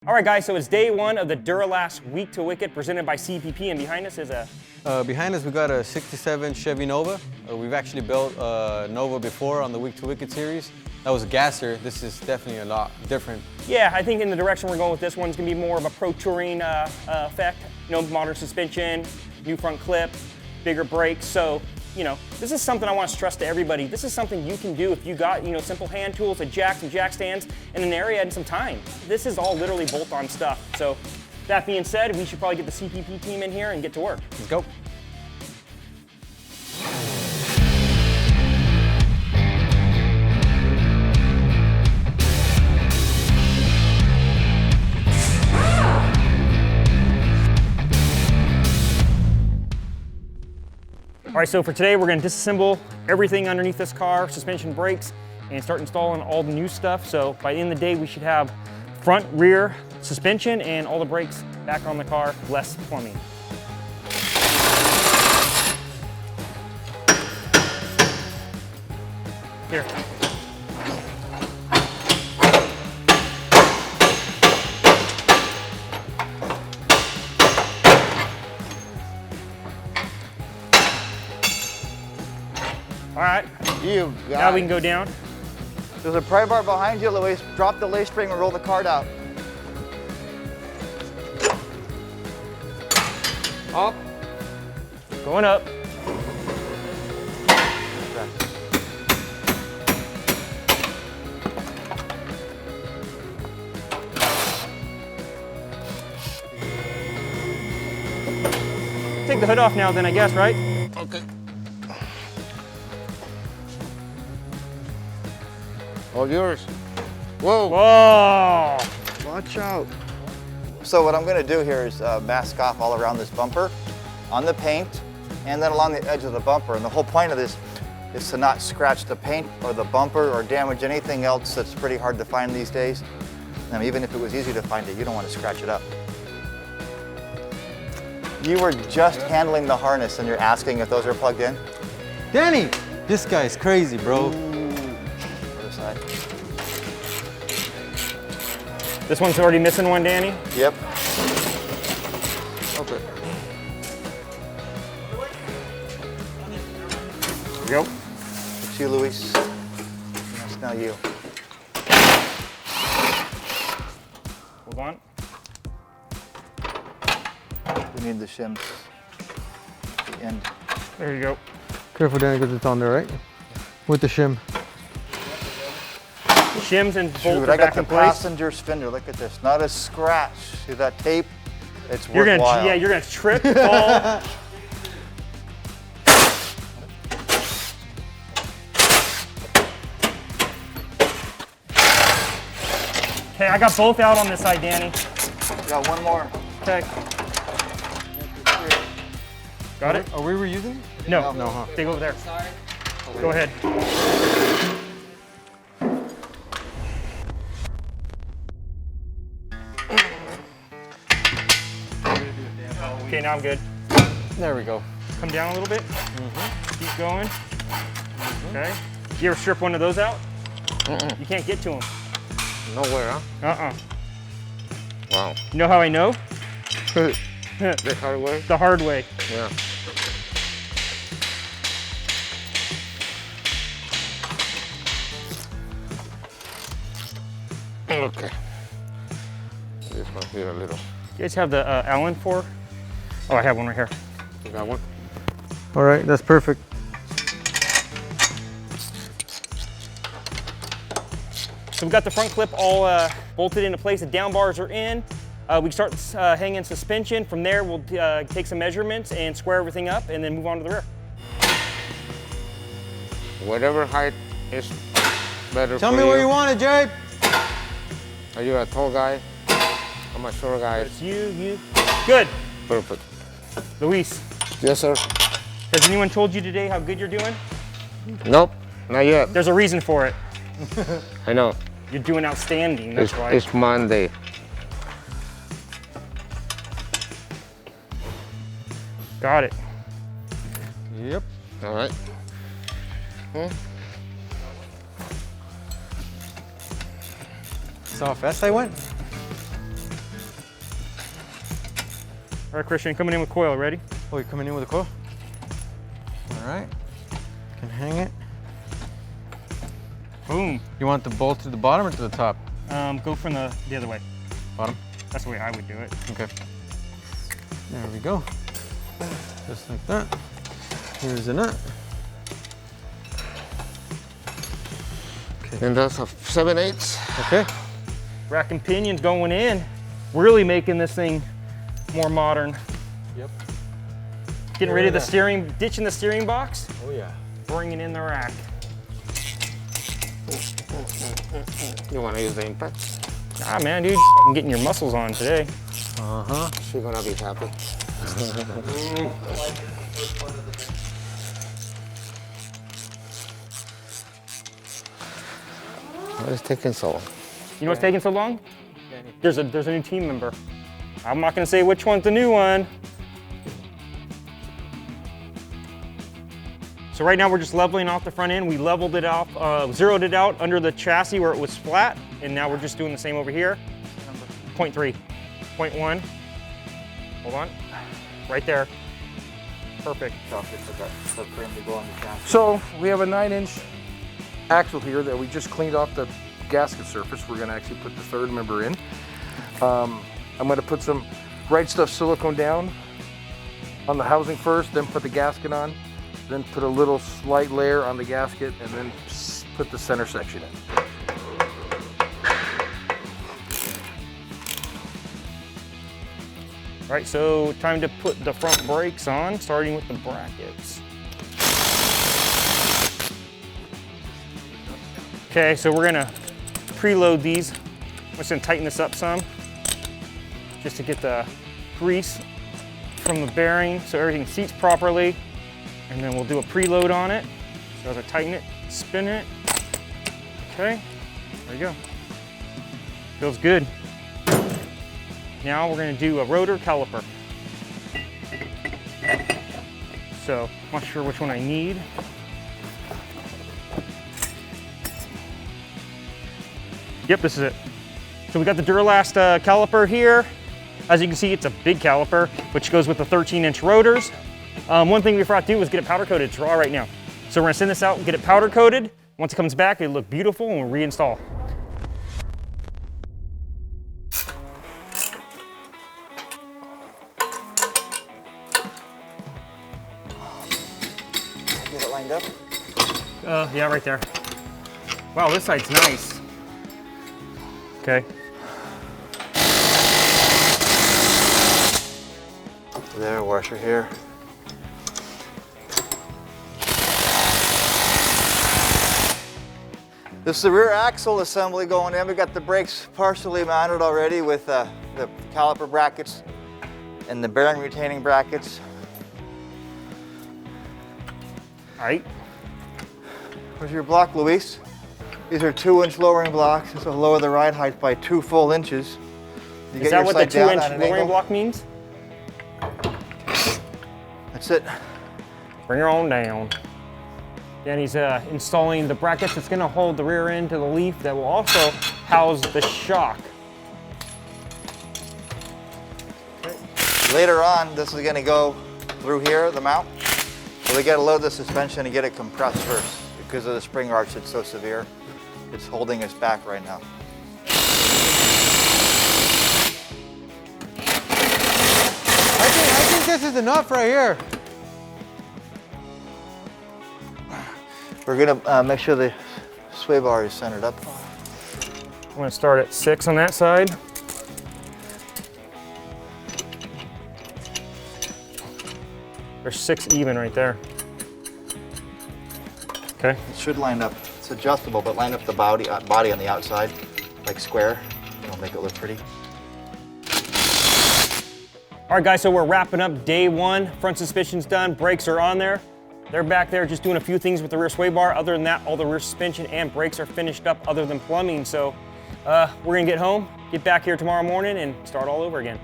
All right, guys, so it's day one of the Duralast Week to Wicket presented by CPP, and behind us is a... Behind us, we got a 67 Chevy Nova. We've actually built a Nova before on the Week to Wicket series. That was a gasser. This is definitely a lot different. Yeah, I think in the direction we're going with this one's gonna be more of a pro touring effect. You know, modern suspension, new front clip, bigger brakes. So, you know, this is something I want to stress to everybody. This is something you can do if you got, you know, simple hand tools, a jack, some jack stands, and an area and some time. This is all literally bolt-on stuff. So, that being said, we should probably get the CPP team in here and get to work. Let's go. All right, so for today, we're gonna disassemble everything underneath this car, suspension, brakes, and start installing all the new stuff. So by the end of the day, we should have front, rear, suspension, and all the brakes back on the car, less plumbing. Here. All right. You got Now we can go down. There's a pry bar behind you. Drop the lay spring and roll the cart out. Up. Going up. Take the hood off now then, I guess, right? Okay. All yours. Whoa. Whoa. Watch out. So what I'm going to do here is mask off all around this bumper, on the paint, and then along the edge of the bumper. And the whole point of this is to not scratch the paint or the bumper or damage anything else that's pretty hard to find these days. And even if it was easy to find it, you don't want to scratch it up. You were just handling the harness and you're asking if those are plugged in? Danny, this guy's crazy, bro. Other side. This one's already missing one, Danny? Yep. Okay. Yep. It's you, Luis. That's now you. Hold on. We need the shims at the end. There you go. Careful, Danny, because it's on there, right? With the shim. Shims and bolts Dude, are I got back the in place. passenger's fender. Look at this. Not a scratch. See that tape? It's You're gonna, worthwhile. yeah, you're gonna trip, fall. Okay, I got both out on this side, Danny. Got one more. Okay. Got it? Are we reusing it? No. No, huh? Take over there. Go ahead. Okay, now I'm good. There we go. Come down a little bit. Keep going. Okay. You ever strip one of those out? You can't get to them. Nowhere, huh? Wow. You know how I know? The hard way? The hard way. Yeah. Okay. This one here a little. You guys have the Allen for? Oh, I have one right here. You got one? All right, that's perfect. So we've got the front clip all bolted into place. The down bars are in. We start hanging suspension. From there, we'll take some measurements and square everything up and then move on to the rear. Whatever height is better Tell for me you. where you want it, Jared. Are you a tall guy? I'm a short guy. It's you. Good. Perfect. Luis, Yes, sir. has anyone told you today how good you're doing? Nope, not yet. There's a reason for it. I know. You're doing outstanding, that's why. It's Monday. Got it. Yep. All right. Saw how fast I went? All right, Christian, coming in with coil, ready? Oh, you're coming in with a coil? All right. Can hang it. Boom. You want the bolt to the bottom or to the top? Go from the other way. Bottom? That's the way I would do it. Okay. There we go. Just like that. Here's the nut. And that's a 7/8. Okay. Rack and pinions going in. Really making this thing more modern. Yep. Getting rid of the steering, ditching the steering box, Oh yeah. bringing in the rack. You want to use the impact? Ah, man, dude, I'm getting your muscles on today. Uh-huh. She's gonna be happy. Why is it taking so long? You know what's taking so long? There's a new team member. I'm not gonna say which one's the new one. So right now we're just leveling off the front end. We leveled it off, zeroed it out under the chassis where it was flat, and now we're just doing the same over here. 0.3, 0.1. Hold on, right there. Perfect. So we have a 9-inch axle here that we just cleaned off the gasket surface. We're gonna actually put the third member in. I'm gonna put some Right Stuff silicone down on the housing first, then put the gasket on, then put a little slight layer on the gasket, and then put the center section in. All right, so time to put the front brakes on, starting with the brackets. Okay, so we're gonna preload these. I'm just gonna tighten this up some, just to get the grease from the bearing so everything seats properly. And then we'll do a preload on it. So as I tighten it, spin it. Okay, there you go. Feels good. Now we're gonna do a rotor caliper. So, I'm not sure which one I need. Yep, this is it. So we got the Duralast caliper here. As you can see, it's a big caliper, which goes with the 13-inch rotors. One thing we forgot to do was get it powder coated. It's raw right now. So we're gonna send this out and get it powder coated. Once it comes back, it'll look beautiful and we'll reinstall. Get it lined up. Yeah, right there. Wow, this side's nice. Okay. There, washer here. This is the rear axle assembly going in. We got the brakes partially mounted already with the caliper brackets and the bearing retaining brackets. All right. Where's your block, Luis? These are 2-inch lowering blocks. This will lower the ride height by 2 full inches. You Is get that your what the slide down 2-inch at an lowering angle. block means? That's it. Bring her on down. Then he's installing the brackets that's gonna hold the rear end to the leaf that will also house the shock. Later on, this is gonna go through here, the mount. So we gotta load the suspension and get it compressed first. Because of the spring arch, it's so severe. It's holding us back right now. I think this is enough right here. We're gonna make sure the sway bar is centered up. I'm gonna start at 6 on that side. There's 6 even right there. Okay. It should line up. It's adjustable, but line up the body on the outside, like square. It'll make it look pretty. All right, guys, so we're wrapping up day 1. Front suspension's done, brakes are on there. They're back there just doing a few things with the rear sway bar. Other than that, all the rear suspension and brakes are finished up other than plumbing. So we're gonna get home, get back here tomorrow morning and start all over again.